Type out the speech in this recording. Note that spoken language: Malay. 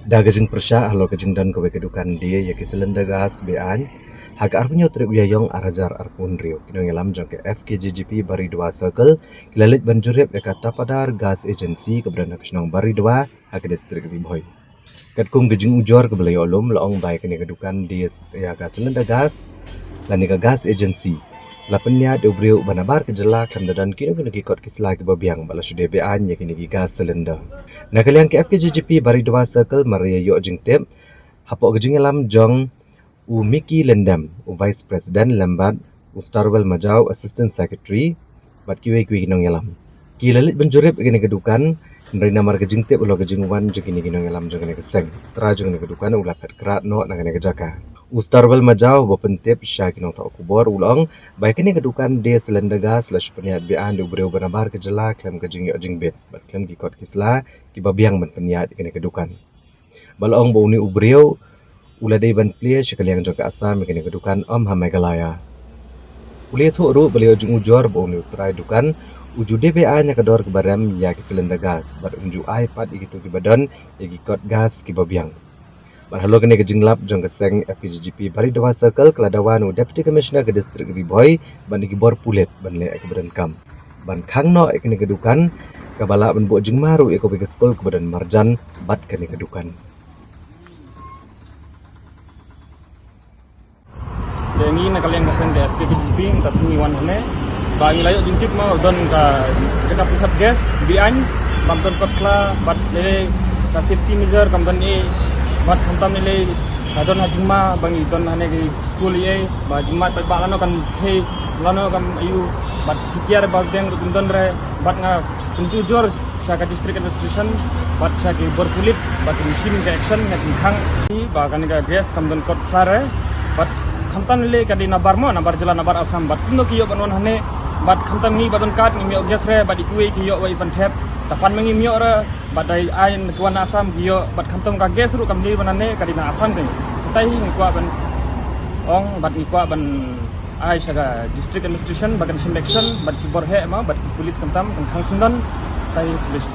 Da gajing persya halo gajing dan kowe kedukan dia ya kiselenda gas bean haga arpunyo trip yayong arajar arpun rio kinong elam jong ke FKJGP bari dua circle kilalit banjurep ya kata padar gas agency keberana kesenong bari dua haga distrik riboy kat kum gajing ujor ke belai olum laong baik kini kedukan dia ya gaselenda gas lani ka gas agency lapenya de brio banabar ke jelak dan kini kini kikot kisla ke babiang bala sude bean ya kini gas selenda nakaliang ke FKJGP bari dua circle Maria yo jing tep hapok gajing elam jong u Mickey Lendam u Vice President lambat u Starwell Majau Assistant Secretary bat kiwe kinong elam kilalit benjurep kini kedukan Nerina mar gajing tep ulo gajing wan jeng kini kinong elam jong kini keseng tra jong kini kedukan ulah pet kerat no nang kini kejaka Ustarwell Majau bopentip sya kinong tak kubor ulong baik kini kedukan dia selendaga slash peniat bean di ubreu benabar kejela klem gajing yo jing bet bat klem kikot kisla kibabiang ban peniat kini kedukan balong bo uni ubreu ula dei ban plie sekali yang jong ke asam kini kedukan om hamagalaya ulia tu ru beliau jung ujor bo uni utrai dukan uju DBA nya kedor kebaram ya kiselenda gas bat unju iPad ikitu kibadan ya kikot gas kibabiang Halo kini kejinglap jong keseng FKJGP bari dua circle keladawan Deputy Commissioner ke distrik Riboy ban gibor pulet ban le kebadan kam ban khang no kini kedukan kabala ban bo jing maru eko ke skol kebadan marjan bat kini kedukan Dengi nak kalian keseng ke FKJGP tasmi wan hane bagi layo jingkip mau don ka cekap pusat gas bian banton kotsla bat le ka safety measure kamdan e bat khamtam nilai adon hajingma bangi don hane ke school ye ba jingma pa ba lano kan the lano kam ayu bat pikiar ba deng don re bat nga unju jor saka district administration bat saka berkulit bat machine ke action nga tingkhang i ba kan ka gas kamdon kot sare bat khamtam nilai ka di nabar mo nabar jela nabar asam bat kuno kiyo banon hane bat khamtam ni badon kat ni gas re bat ikui kiyo wa ipan thep tapan mengi mio ra badai ain tuan asam bio bat khamtom ka ges ru kamli banane kadina asam ding tai ni kwa ban ong bat ni kwa ban ai saga district administration bagan selection bat kibor he ma bat kulit khamtam khang sundan tai police